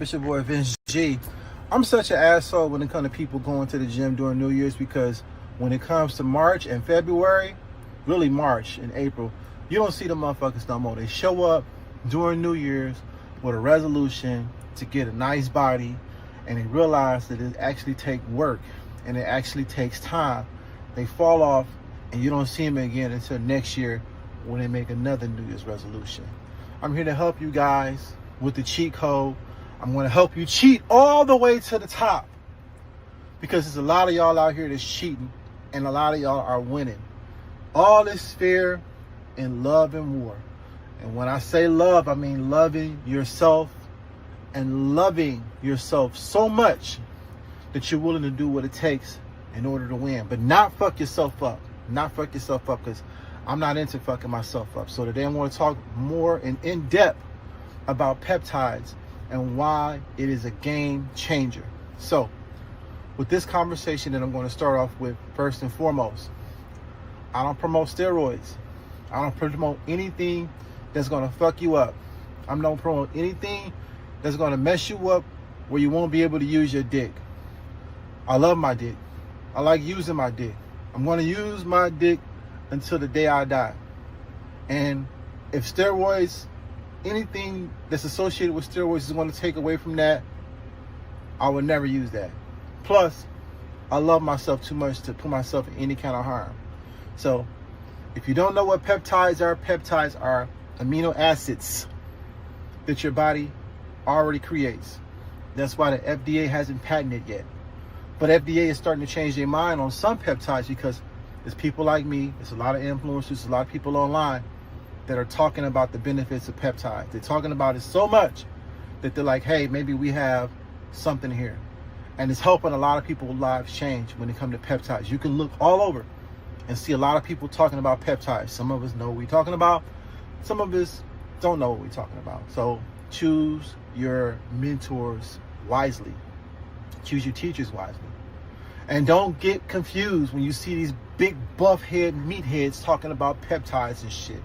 up? It's your boy Vince G. I'm such an asshole when it comes to people going to the gym during New Year's, because when it comes to March and February, really March and April, you don't see the motherfuckers no more. They show up during New Year's with a resolution to get a nice body, and they realize that it actually takes work and it actually takes time. They fall off and you don't see them again until next year when they make another New Year's resolution. I'm here to help you guys with the cheat code. I'm going to help you cheat all the way to the top, because there's a lot of y'all out here that's cheating and a lot of y'all are winning. All this fear in love and war. And when I say love, I mean loving yourself, and loving yourself so much that you're willing to do what it takes in order to win, but not fuck yourself up. Not fuck yourself up, because I'm not into fucking myself up. So today I want to talk more in depth about peptides and why it is a game changer. So with this conversation that I'm going to start off with, first and foremost, I don't promote steroids. I don't promote anything that's going to fuck you up. I don't promote anything that's going to mess you up where you won't be able to use your dick. I love my dick. I like using my dick. I'm going to use my dick until the day I die. And if steroids, anything that's associated with steroids is going to take away from that, I would never use that. Plus, I love myself too much to put myself in any kind of harm. So, if you don't know what peptides are amino acids that your body already creates. That's why the FDA hasn't patented yet. But FDA is starting to change their mind on some peptides, because there's people like me, there's a lot of influencers, there's a lot of people online that are talking about the benefits of peptides. They're talking about it so much that they're like, hey, maybe we have something here. And it's helping a lot of people's lives change when it comes to peptides. You can look all over and see a lot of people talking about peptides. Some of us know what we're talking about. Some of us don't know what we're talking about. So choose your mentors wisely. Choose your teachers wisely. And don't get confused when you see these big buff head meatheads talking about peptides and shit.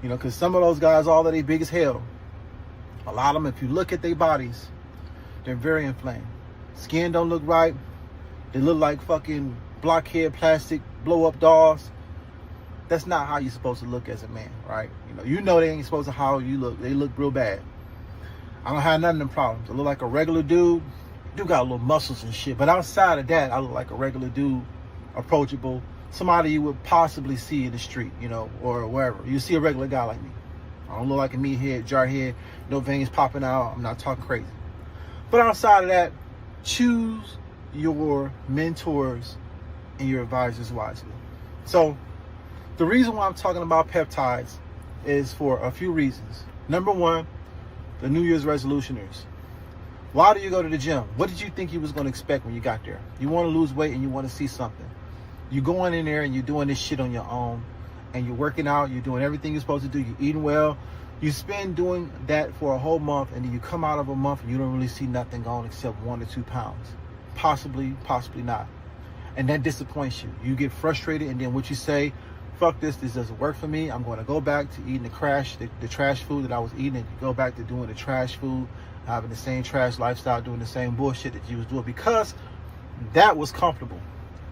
You know, because some of those guys, all of they big as hell. A lot of them, if you look at their bodies, they're very inflamed. Skin don't look right. They look like fucking blockhead plastic blow up dolls. That's not how you're supposed to look as a man, right? You know they ain't supposed to how you look. They look real bad. I don't have none of them problems. I look like a regular dude. Do got little muscles and shit, but outside of that, I look like a regular dude, approachable, somebody you would possibly see in the street, or wherever. You see a regular guy like me. I don't look like a meathead, jarhead, no veins popping out. I'm not talking crazy. But outside of that, choose your mentors and your advisors wisely. So the reason why I'm talking about peptides is for a few reasons. Number one, the New Year's resolutioners. Why do you go to the gym? What did you think you was going to expect when you got there? You want to lose weight and you want to see something. You going in there and you're doing this shit on your own, and you're working out, you're doing everything you're supposed to do, you're eating well. You spend doing that for a whole month, and then you come out of a month and you don't really see nothing going except 1 to 2 pounds. Possibly not. And that disappoints you. You get frustrated, and then what you say, fuck this doesn't work for me. I'm going to go back to eating the trash food that I was eating, and you go back to doing the trash food, having the same trash lifestyle, doing the same bullshit that you was doing, because that was comfortable.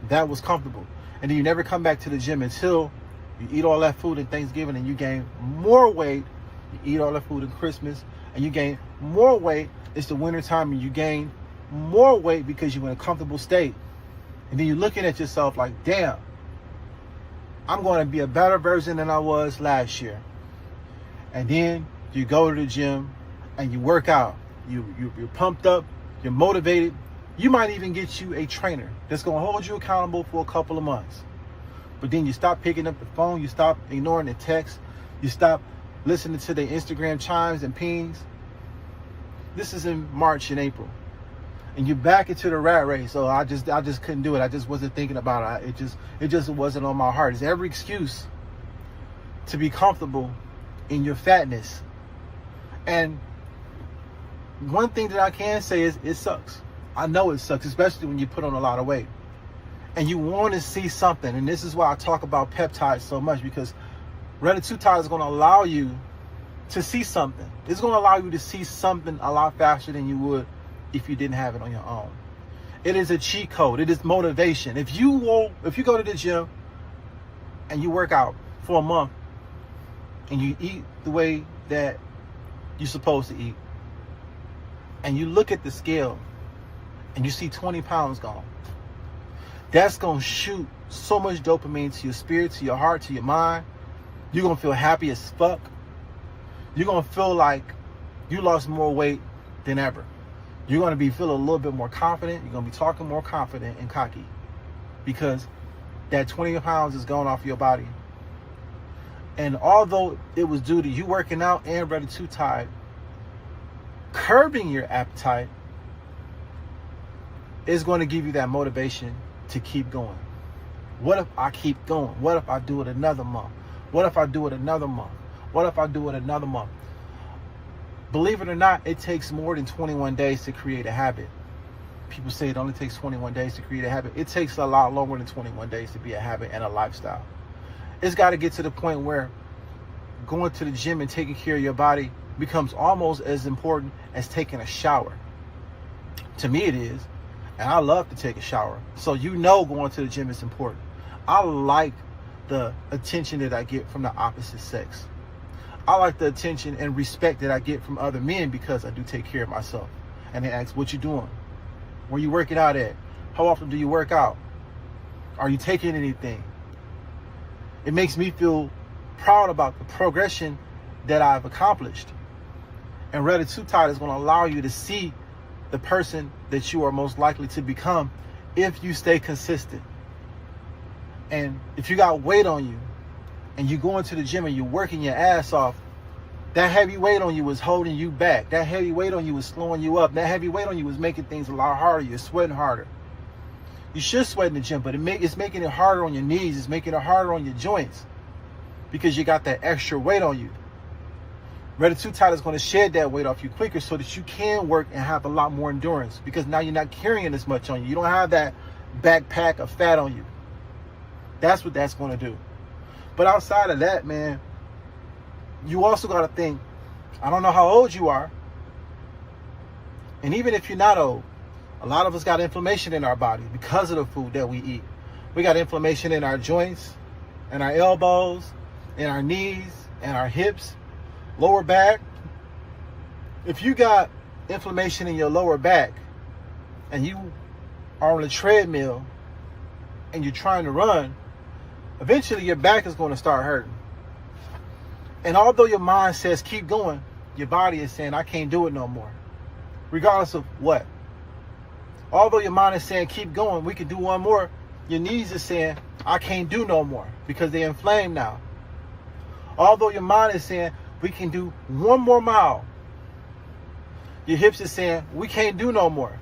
That was comfortable. And then you never come back to the gym until you eat all that food in Thanksgiving and you gain more weight. You eat all that food in Christmas and you gain more weight. It's the winter time and you gain more weight because you're in a comfortable state. And then you're looking at yourself like, damn, I'm going to be a better version than I was last year. And then you go to the gym and you work out. You're pumped up, you're motivated. You might even get you a trainer that's going to hold you accountable for a couple of months. But then you stop picking up the phone, you stop ignoring the text, you stop listening to the Instagram chimes and pings. This is in March and April. And you're back into the rat race. So I just couldn't do it. I just wasn't thinking about it. It just wasn't on my heart. It's every excuse to be comfortable in your fatness. And one thing that I can say is it sucks. I know it sucks, especially when you put on a lot of weight and you want to see something. And this is why I talk about peptides so much, because Retatrutide is going to allow you to see something. It's going to allow you to see something a lot faster than you would if you didn't have it on your own. It is a cheat code. It is motivation. If you go to the gym and you work out for a month and you eat the way that you're supposed to eat, and you look at the scale and you see 20 pounds gone, that's going to shoot so much dopamine to your spirit, to your heart, to your mind. You're going to feel happy as fuck. You're going to feel like you lost more weight than ever. You're going to be feeling a little bit more confident. You're going to be talking more confident and cocky because that 20 pounds is going off your body. And although it was due to you working out and Ready to Tide, curbing your appetite is going to give you that motivation to keep going. What if I keep going? What if I do it another month? What if I do it another month? What if I do it another month? Believe it or not, it takes more than 21 days to create a habit. People say it only takes 21 days to create a habit. It takes a lot longer than 21 days to be a habit and a lifestyle. It's got to get to the point where going to the gym and taking care of your body becomes almost as important as taking a shower. To me it is, and I love to take a shower. So going to the gym is important. I like the attention that I get from the opposite sex. I like the attention and respect that I get from other men because I do take care of myself. And they ask, what you doing? Where you working out at? How often do you work out? Are you taking anything? It makes me feel proud about the progression that I've accomplished. And Ready to Tide is going to allow you to see the person that you are most likely to become if you stay consistent. And if you got weight on you and you go into the gym and you're working your ass off, that heavy weight on you is holding you back. That heavy weight on you is slowing you up. That heavy weight on you is making things a lot harder. You're sweating harder. You should sweat in the gym, but it's making it harder on your knees. It's making it harder on your joints because you got that extra weight on you. Ready to Tide is going to shed that weight off you quicker so that you can work and have a lot more endurance because now you're not carrying as much on you. You don't have that backpack of fat on you. That's what that's going to do. But outside of that, man, you also got to think, I don't know how old you are. And even if you're not old, a lot of us got inflammation in our body because of the food that we eat. We got inflammation in our joints, in our elbows, in our knees, and our hips, lower back. If you got inflammation in your lower back and you are on a treadmill and you're trying to run, eventually your back is going to start hurting. And although your mind says keep going, your body is saying I can't do it no more. Regardless of what. Although your mind is saying keep going, we can do one more, your knees are saying I can't do no more because they're inflamed now. Although your mind is saying we can do one more mile, your hips are saying we can't do no more.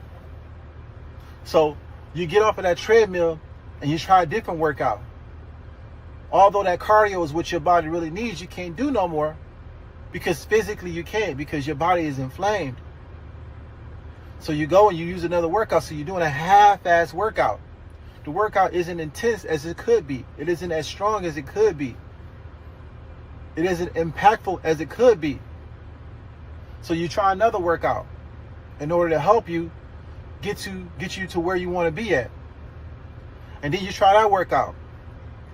So you get off of that treadmill and you try a different workout. Although that cardio is what your body really needs, you can't do no more because physically you can't because your body is inflamed. So you go and you use another workout. So you're doing a half-ass workout. The workout isn't intense as it could be. It isn't as strong as it could be. It isn't impactful as it could be. So you try another workout in order to help you get you to where you want to be at. And then you try that workout.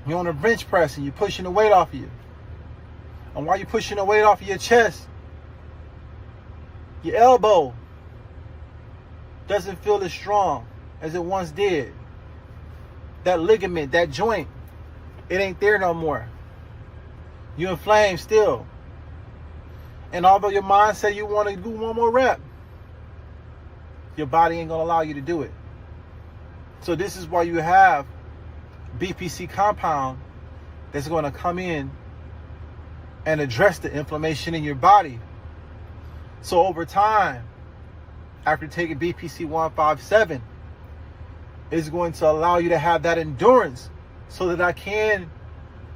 You're on a bench press and you're pushing the weight off of you. And while you're pushing the weight off of your chest, your elbow doesn't feel as strong as it once did. That ligament, that joint, it ain't there no more. You're inflamed still. And although your mind say you want to do one more rep, your body ain't going to allow you to do it. So this is why you have BPC compound that's going to come in and address the inflammation in your body. So over time, after taking BPC 157, it's going to allow you to have that endurance so that I can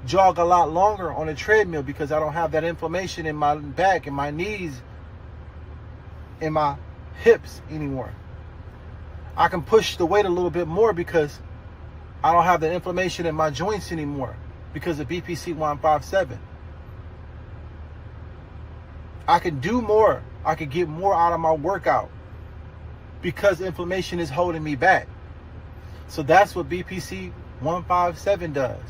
jog a lot longer on a treadmill because I don't have that inflammation in my back, in my knees, in my hips anymore. I can push the weight a little bit more because I don't have the inflammation in my joints anymore because of BPC 157. I can do more. I can get more out of my workout because inflammation is holding me back. So that's what BPC 157 does.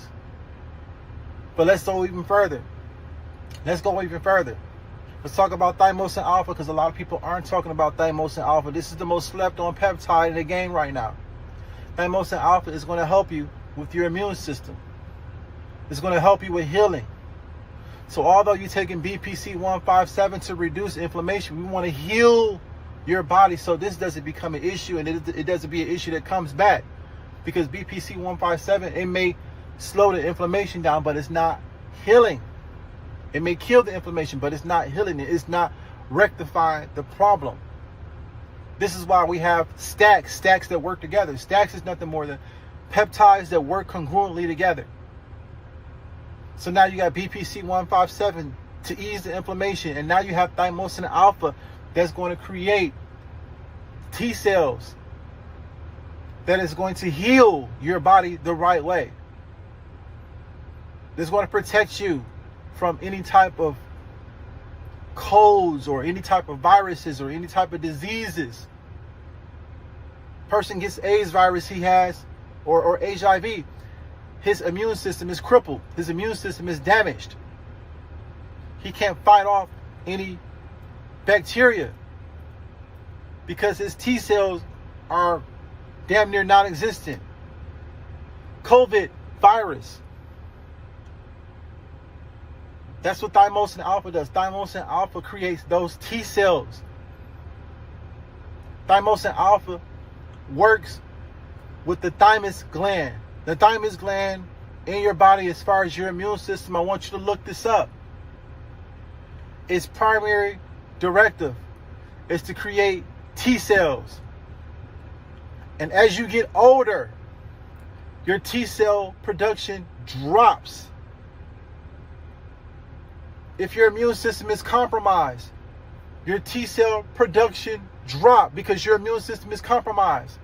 But let's go even further. Let's talk about thymosin alpha, because a lot of people aren't talking about thymosin alpha. This is the most slept on peptide in the game right now. Thymosin alpha is going to help you with your immune system. It's going to help you with healing. So although you're taking BPC 157 to reduce inflammation, we want to heal your body so this doesn't become an issue, and it doesn't be an issue that comes back. Because BPC 157, it may slow the inflammation down, but it's not healing. It may kill the inflammation, but it's not healing it. It's not rectifying the problem. This is why we have stacks that work together. Stacks is nothing more than peptides that work congruently together. So now you got BPC 157 to ease the inflammation, and now you have thymosin alpha that's going to create T cells that is going to heal your body the right way. That's going to protect you from any type of colds or any type of viruses or any type of diseases. Person gets AIDS virus he has, or HIV, his immune system is crippled. His immune system is damaged. He can't fight off any bacteria because his T cells are damn near non-existent. COVID virus. That's what thymosin alpha does. Thymosin alpha creates those T cells. Thymosin alpha works with the thymus gland. The thymus gland in your body, as far as your immune system, I want you to look this up. Its primary directive is to create T cells. And as you get older, your T cell production drops. If your immune system is compromised, your T cell production drops because your immune system is compromised.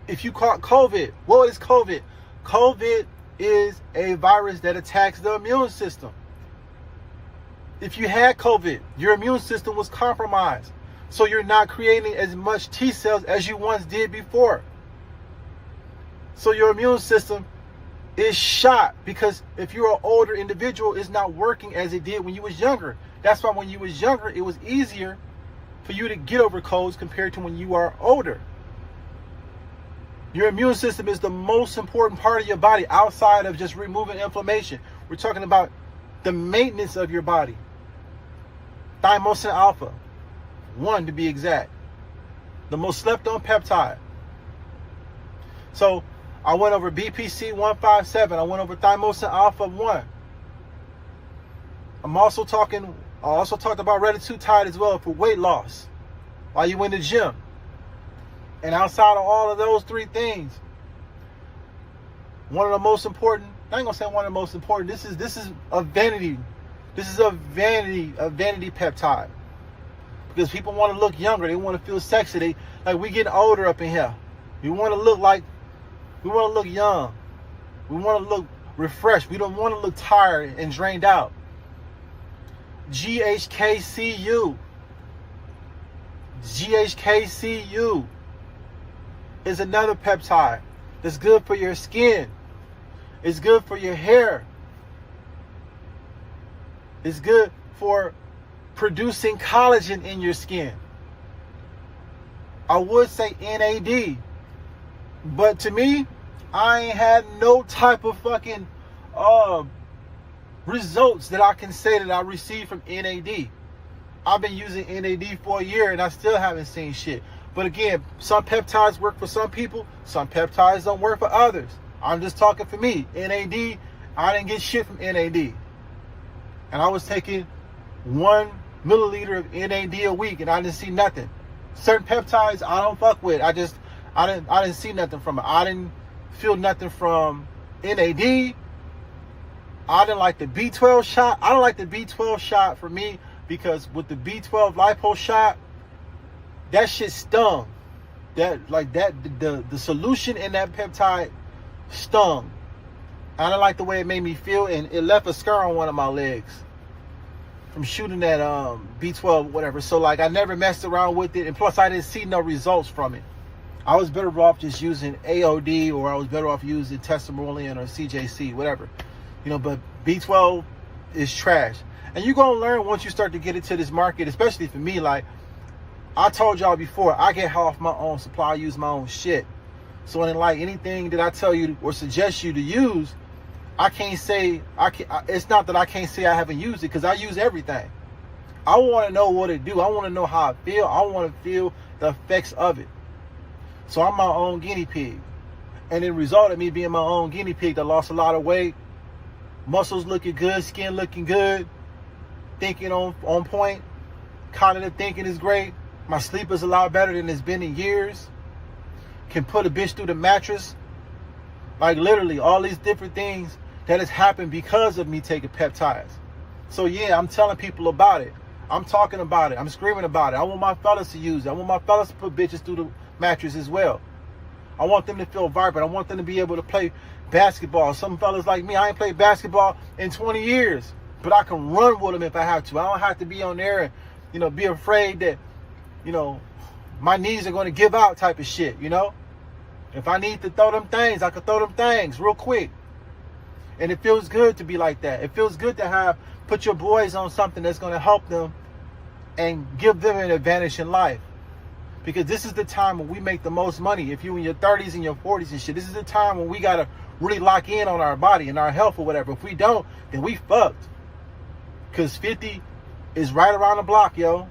If you caught COVID, what is COVID? COVID is a virus that attacks the immune system. If you had COVID, your immune system was compromised. So you're not creating as much T cells as you once did before. So your immune system is shot, because if you're an older individual, it's not working as it did when you was younger. That's why when you was younger, it was easier for you to get over colds compared to when you are older. Your immune system is the most important part of your body outside of just removing inflammation. We're talking about the maintenance of your body. Thymosin alpha, 1 to be exact. The most slept on peptide. So I went over BPC 157. I went over thymosin alpha 1. I also talked about retatrutide as well for weight loss while you in the gym. And outside of all of those 3 things, one of the most important, I ain't gonna say one of the most important, this is a vanity. This is a vanity peptide. Because people want to look younger, they want to feel sexy. We getting older up in here. We want to look young. We want to look refreshed. We don't want to look tired and drained out. GHKCU. GHKCU is another peptide that's good for your skin. It's good for your hair. It's good for producing collagen in your skin. I would say NAD, but to me, I ain't had no type of fucking results that I can say that I received from NAD. I've been using NAD for a year and I still haven't seen shit. But again, some peptides work for some people, some peptides don't work for others. I'm just talking for me. NAD, I didn't get shit from NAD. And I was taking 1 milliliter of NAD a week and I didn't see nothing. Certain peptides I don't fuck with. I didn't see nothing from it. I didn't feel nothing from NAD. I didn't like the B12 shot. I don't like the B12 shot for me because with the B12 lipo shot, that shit stung. The solution in that peptide stung. I don't like the way it made me feel, and it left a scar on one of my legs. from shooting that B12, whatever. So like I never messed around with it, and plus I didn't see no results from it. I was better off just using AOD, or I was better off using testosterone or CJC, whatever. You know, but B12 is trash. And you're going to learn once you start to get into this market, especially for me. Like I told y'all before, I get off my own supply, I use my own shit. So in like anything that I tell you or suggest you to use, I can't say, it's not that I can't say I haven't used it, because I use everything. I want to know what it do. I want to know how I feel. I want to feel the effects of it. So I'm my own guinea pig. And it resulted in me being my own guinea pig that lost a lot of weight. Muscles looking good, skin looking good, thinking on point, cognitive thinking is great. My sleep is a lot better than it's been in years. Can put a bitch through the mattress. Like literally all these different things that has happened because of me taking peptides. So yeah, I'm telling people about it. I'm talking about it. I'm screaming about it. I want my fellas to use it. I want my fellas to put bitches through the mattress as well. I want them to feel vibrant. I want them to be able to play basketball. Some fellas like me, I ain't played basketball in 20 years, but I can run with them if I have to. I don't have to be on there and, you know, be afraid that, you know, my knees are going to give out type of shit, you know? If I need to throw them things, I can throw them things real quick. And it feels good to be like that. It feels good to put your boys on something that's going to help them and give them an advantage in life. Because this is the time when we make the most money. If you in your 30s and your 40s and shit, this is the time when we got to really lock in on our body and our health or whatever. If we don't, then we fucked. Because 50 is right around the block, yo.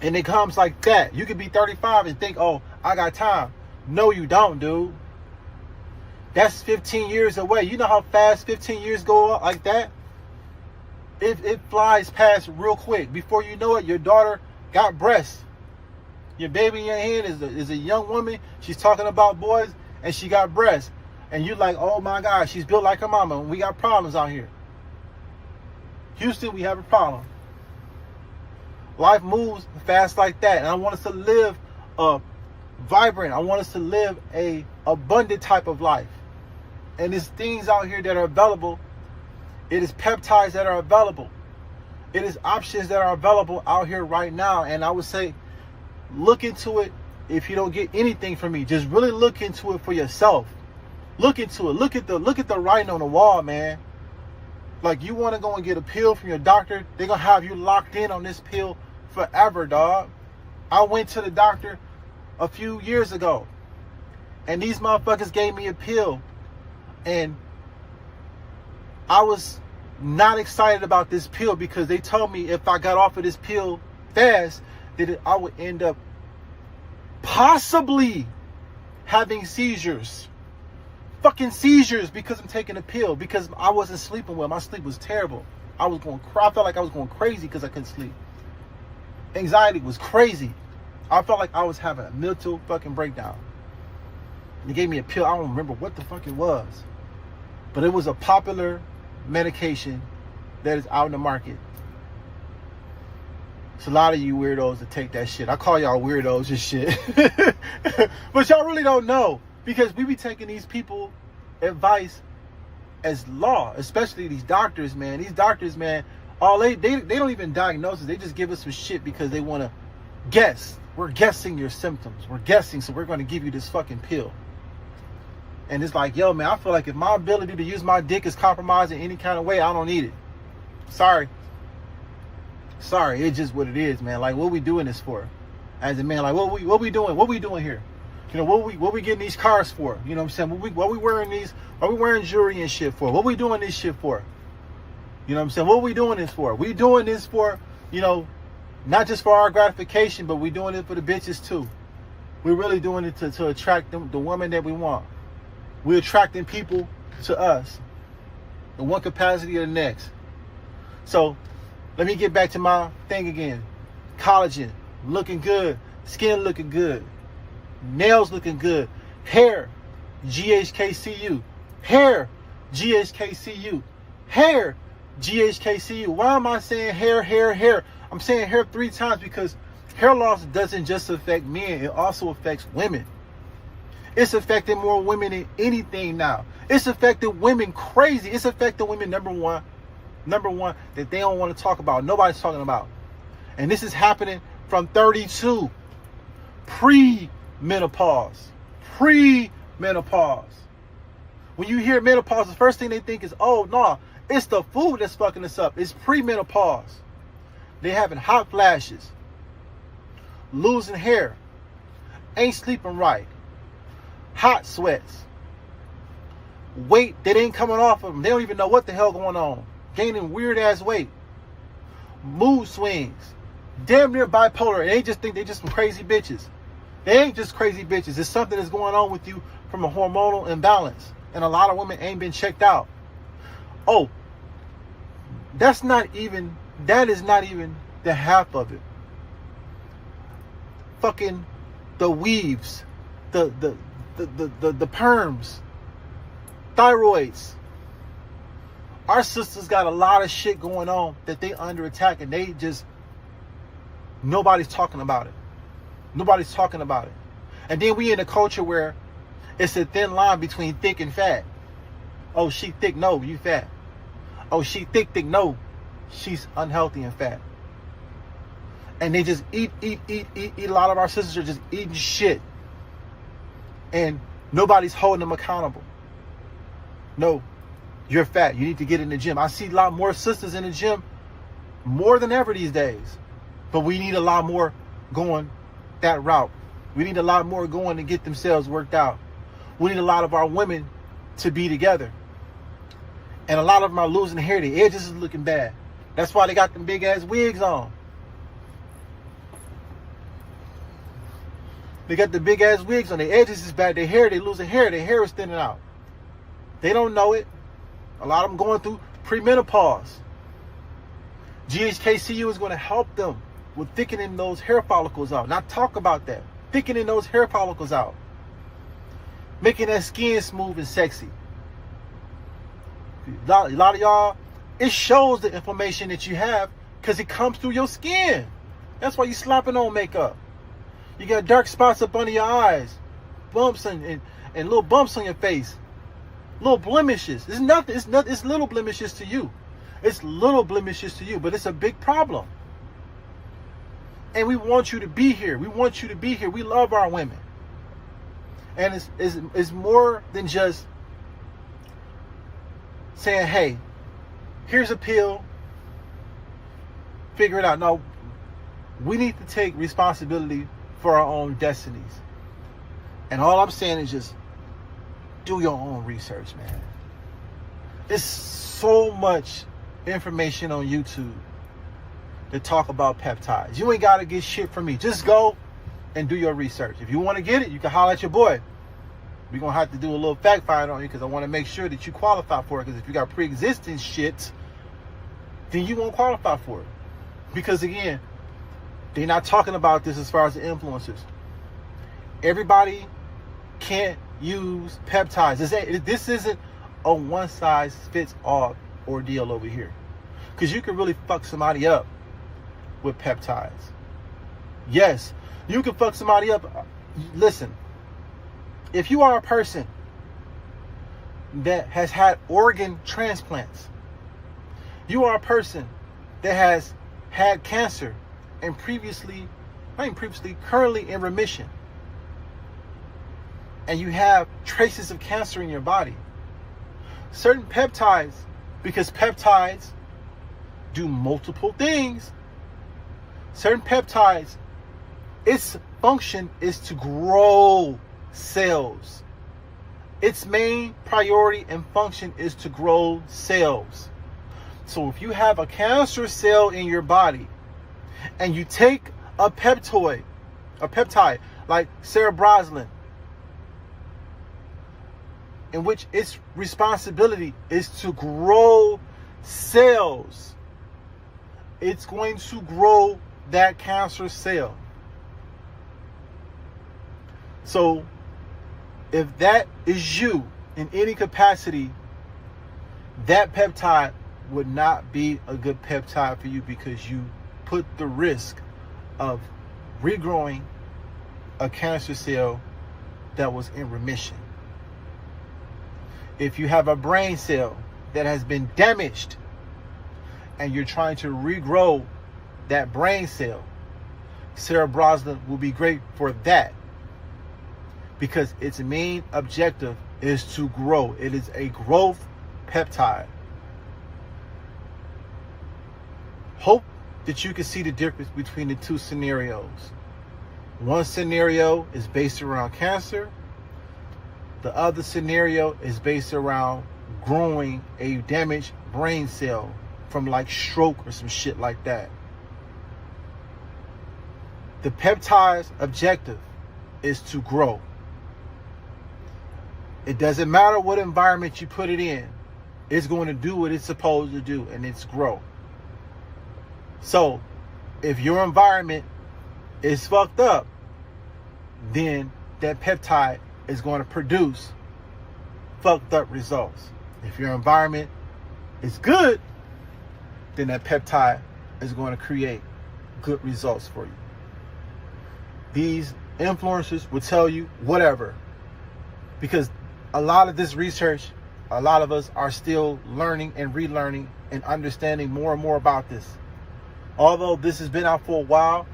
And it comes like that. You could be 35 and think, oh, I got time. No, you don't, dude. That's 15 years away. You know how fast 15 years go up like that? It flies past real quick. Before you know it, your daughter got breasts. Your baby in your hand is a young woman. She's talking about boys, and she got breasts. And you're like, oh my God, she's built like her mama. We got problems out here. Houston, we have a problem. Life moves fast like that. And I want us to live vibrant. I want us to live a abundant type of life. And there's things out here that are available. It is peptides that are available. It is options that are available out here right now. And I would say, look into it. If you don't get anything from me, just really look into it for yourself. Look into it. Look at the writing on the wall, man. Like, you want to go and get a pill from your doctor, they're gonna have you locked in on this pill forever, dog. I went to the doctor a few years ago, and these motherfuckers gave me a pill, and I was not excited about this pill because they told me if I got off of this pill fast, that I would end up possibly having seizures. Fucking seizures because I'm taking a pill, because I wasn't sleeping well. My sleep was terrible. I felt like I was going crazy because I couldn't sleep. Anxiety was crazy. I felt like I was having a mental fucking breakdown. They gave me a pill. I don't remember what the fuck it was, but it was a popular medication that is out in the market. It's a lot of you weirdos that take that shit. I call y'all weirdos and shit. But y'all really don't know, because we be taking these people advice as law, especially these doctors, man. These doctors, man, they don't even diagnose us. They just give us some shit because they want to guess. We're guessing your symptoms. We're guessing, so we're going to give you this fucking pill. And it's like, yo, man, I feel like if my ability to use my dick is compromised in any kind of way, I don't need it. Sorry, it's just what it is, man. Like, what we doing this for? As a man, like, what we doing? What we doing here? You know, what we getting these cars for? You know what I'm saying? What we wearing these? What we wearing jewelry and shit for? What we doing this shit for? You know what I'm saying? What we doing this for? We doing this for, you know, not just for our gratification, but we doing it for the bitches too. We're really doing it to attract the woman that we want. We're attracting people to us, in one capacity or the next. So let me get back to my thing again. Collagen, looking good. Skin looking good. Nails looking good. Hair, GHKCU. Hair, GHKCU. Hair, GHKCU. Why am I saying hair? I'm saying hair 3 times because hair loss doesn't just affect men. It also affects women. It's affecting more women than anything now. It's affecting women crazy. It's affecting women, number one, Number one that they don't want to talk about. Nobody's talking about. And this is happening from 32. Pre-menopause. Pre-menopause. When you hear menopause, the first thing they think is, oh, no, it's the food that's fucking us up. It's pre-menopause. They're having hot flashes, losing hair, ain't sleeping right, hot sweats, weight that ain't coming off of them. They don't even know what the hell going on. Gaining weird-ass weight, mood swings, damn near bipolar. And they just think they just some crazy bitches. They ain't just crazy bitches. It's something that's going on with you from a hormonal imbalance. And a lot of women ain't been checked out. Oh, that is not even the half of it. Fucking the weaves, the perms, thyroids. Our sisters got a lot of shit going on that they under attack, and they just, nobody's talking about it. Nobody's talking about it. And then we in a culture where it's a thin line between thick and fat. Oh, she thick, no, you fat. Oh, she thick, no, she's unhealthy and fat. And they just eat. A lot of our sisters are just eating shit. And nobody's holding them accountable. No, you're fat. You need to get in the gym. I see a lot more sisters in the gym more than ever these days. But we need a lot more going that route. We need a lot more going to get themselves worked out. We need a lot of our women to be together. And a lot of them are losing hair. The edges is looking bad. That's why they got them big ass wigs on. They got the big ass wigs on. The edges is bad. Their hair, they losing hair. Their hair is thinning out. They don't know it. A lot of them going through premenopause. GHKCU is going to help them with thickening those hair follicles out. Now talk about that. Thickening those hair follicles out. Making that skin smooth and sexy. A lot of y'all, it shows the inflammation that you have because it comes through your skin. That's why you slapping on makeup. You got dark spots up under your eyes, bumps and little bumps on your face, little blemishes. It's nothing. It's little blemishes to you. It's little blemishes to you, but it's a big problem. And we want you to be here. We want you to be here. We love our women. And it's more than just saying, hey, here's a pill, figure it out. No, we need to take responsibility for our own destinies. And all I'm saying is just do your own research, man. There's so much information on YouTube to talk about peptides. You ain't got to get shit from me. Just go and do your research. If you want to get it, you can holler at your boy. We're going to have to do a little fact find on you because I want to make sure that you qualify for it. Because if you got pre-existing shit, then you won't qualify for it. Because again, they're not talking about this as far as the influencers. Everybody can't use peptides. This isn't a one-size-fits-all ordeal over here. Because you can really fuck somebody up with peptides. Yes, you can fuck somebody up. Listen, if you are a person that has had organ transplants, you are a person that has had cancer and currently in remission, and you have traces of cancer in your body, certain peptides, because peptides do multiple things, certain peptides, its function is to grow cells. Its main priority and function is to grow cells. So if you have a cancer cell in your body and you take a peptide like cerebrosylin, in which its responsibility is to grow cells, it's going to grow that cancer cell. So if that is you in any capacity, that peptide would not be a good peptide for you because you put the risk of regrowing a cancer cell that was in remission. If you have a brain cell that has been damaged and you're trying to regrow that brain cell, cerebroslan will be great for that, because its main objective is to grow. It is a growth peptide. Hope that you can see the difference between the two scenarios. One scenario is based around cancer. The other scenario is based around growing a damaged brain cell from like stroke or some shit like that. The peptide's objective is to grow. It doesn't matter what environment you put it in. It's going to do what it's supposed to do, and it's grow. So, if your environment is fucked up, then that peptide is going to produce fucked up results. If your environment is good, then that peptide is going to create good results for you. These influencers will tell you whatever, because a lot of this research, a lot of us are still learning and relearning and understanding more and more about this. Although this has been out for a while,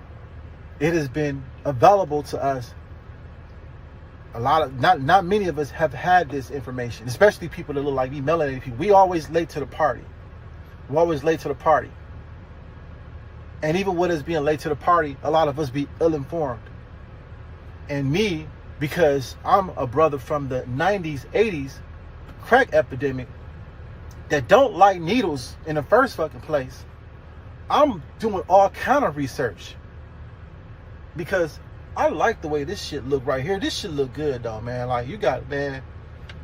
it has been available to us. Not many of us have had this information, especially people that look like me, melanated people. We always late to the party. We're always late to the party. And even with us being late to the party, a lot of us be ill-informed. And me, because I'm a brother from the 90s, 80s crack epidemic that don't like needles in the first fucking place, I'm doing all kind of research because I like the way this shit look right here. This shit look good though, man. Like, you got, man,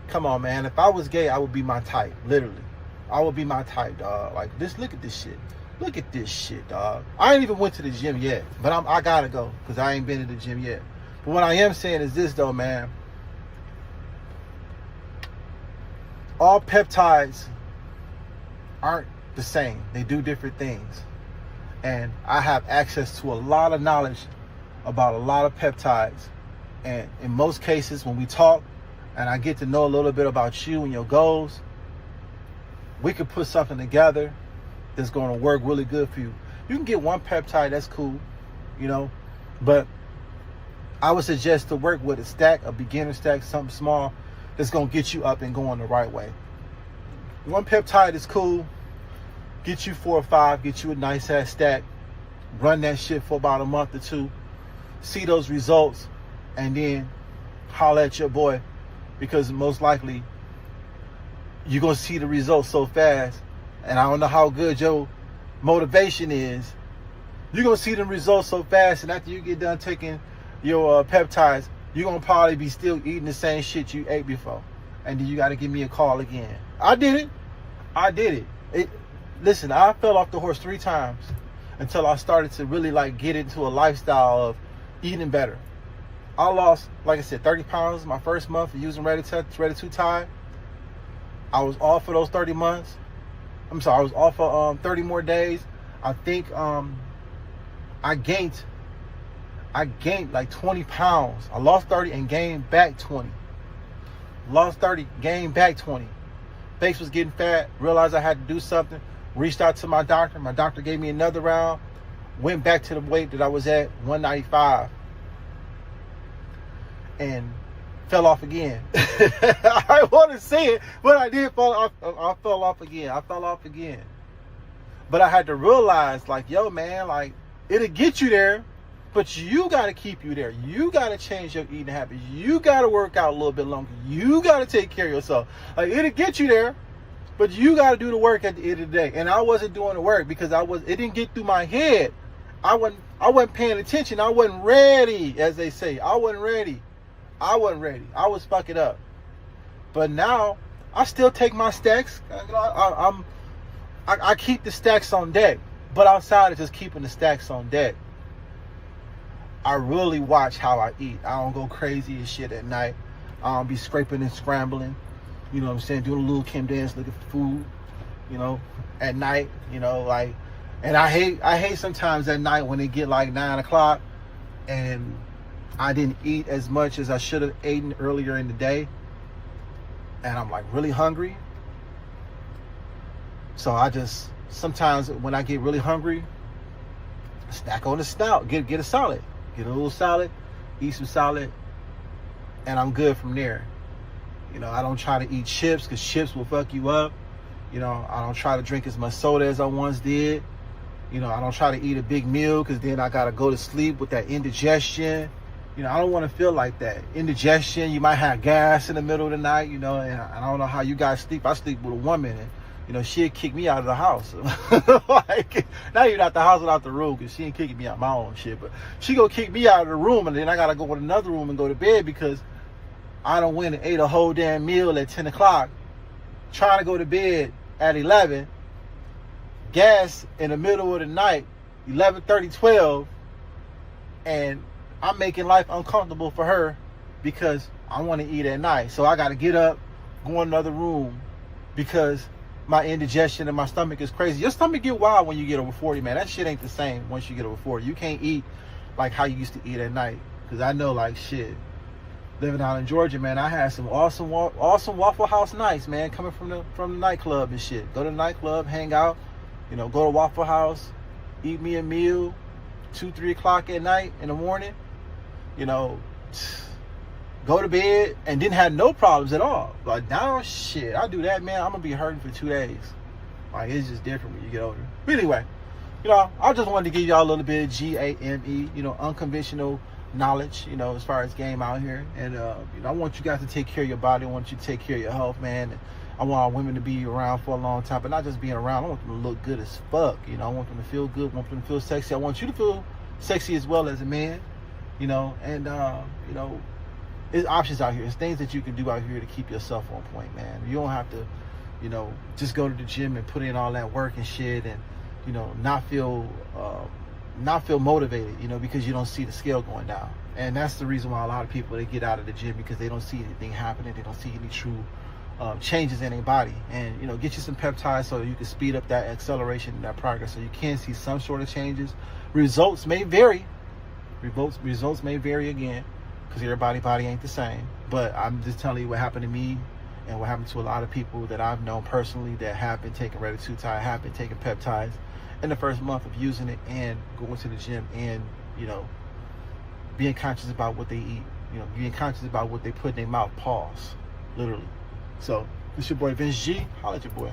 come on, man. If I was gay, I would be my type, literally. I would be my type, dog. Like, this, look at this shit. Look at this shit, dog. I ain't even went to the gym yet, but I gotta go because I ain't been to the gym yet. But what I am saying is this though, man. All peptides aren't the same. They do different things. And I have access to a lot of knowledge about a lot of peptides. And in most cases, when we talk and I get to know a little bit about you and your goals, we could put something together that's going to work really good for you. You can get one peptide, that's cool, you know, but I would suggest to work with a stack, a beginner stack, something small that's going to get you up and going the right way. One peptide is cool. Get you 4 or 5, get you a nice ass stack, run that shit for about a month or 2, see those results, and then holler at your boy, because most likely you're going to see the results so fast, and I don't know how good your motivation is. You're going to see the results so fast, and after you get done taking your peptides, you're going to probably be still eating the same shit you ate before, and then you got to give me a call again. I did it. Listen, I fell off the horse 3 times until I started to really like get into a lifestyle of eating better. I lost, like I said, 30 pounds my first month of using Ready to Tide. I was off for those 30 months. I'm sorry, I was off for 30 more days. I think I gained like 20 pounds. I lost 30 and gained back 20. Lost 30, gained back 20. Face was getting fat, realized I had to do something. Reached out to my doctor. My doctor gave me another round. Went back to the weight that I was at, 195. And fell off again. I want to say it, but I did fall off. I fell off again. But I had to realize, like, yo, man, like, it'll get you there, but you got to keep you there. You got to change your eating habits. You got to work out a little bit longer. You got to take care of yourself. Like, it'll get you there, but you got to do the work at the end of the day. And I wasn't doing the work because it didn't get through my head. I wasn't paying attention. I wasn't ready, as they say. I wasn't ready. I was fucking up. But now I still take my stacks. I keep the stacks on deck. But outside of just keeping the stacks on deck, I really watch how I eat. I don't go crazy and shit at night. I don't be scraping and scrambling. You know what I'm saying? Doing a little Kim dance, looking for food, you know, at night, you know, like, and I hate sometimes at night when it get like 9 o'clock and I didn't eat as much as I should have eaten earlier in the day. And I'm like really hungry. So I just sometimes when I get really hungry, snack on a stout, get a salad, get a little salad, eat some salad, and I'm good from there. I don't try to eat chips because chips will fuck you up. I don't try to drink as much soda as I once did. I don't try to eat a big meal because then I got to go to sleep with that indigestion. I don't want to feel like that. Indigestion, you might have gas in the middle of the night, and I don't know how you guys sleep. I sleep with a woman, and she'd kick me out of the house. Like, not even out the house, without the room, because she ain't kicking me out my own shit, but she gonna kick me out of the room, and then I gotta go in another room and go to bed because I done went and ate a whole damn meal at 10 o'clock, trying to go to bed at 11, gas in the middle of the night, 11:30, 12, and I'm making life uncomfortable for her because I want to eat at night. So I got to get up, go in another room because my indigestion in my stomach is crazy. Your stomach get wild when you get over 40, man. That shit ain't the same once you get over 40. You can't eat like how you used to eat at night. Because I know, like, shit, living out in Georgia, man, I had some awesome Waffle House nights, man, coming from the nightclub and shit. Go to the nightclub, hang out, go to Waffle House, eat me a meal, 2, 3 o'clock at night in the morning, go to bed and didn't have no problems at all. But now, shit, I do that, man, I'm gonna be hurting for 2 days. Like, it's just different when you get older. But anyway, I just wanted to give y'all a little bit of GAME, unconventional knowledge, as far as game out here. And I want you guys to take care of your body. I want you to take care of your health, man. I want our women to be around for a long time, but not just being around. I want them to look good as fuck. I want them to feel good. I want them to feel sexy. I want you to feel sexy as well as a man. And there's options out here. There's things that you can do out here to keep yourself on point, man. You don't have to, just go to the gym and put in all that work and shit and, not feel motivated, because you don't see the scale going down. And that's the reason why a lot of people, they get out of the gym because they don't see anything happening. They don't see any true changes in their body. And, get you some peptides so you can speed up that acceleration and that progress so you can see some sort of changes. Results may vary. Results may vary again because everybody's body ain't the same. But I'm just telling you what happened to me and what happened to a lot of people that I've known personally that have been taking Redditutide, have been taking peptides in the first month of using it and going to the gym and, being conscious about what they eat, being conscious about what they put in their mouth, pause, literally. So, this your boy Vince G. Holla at your boy.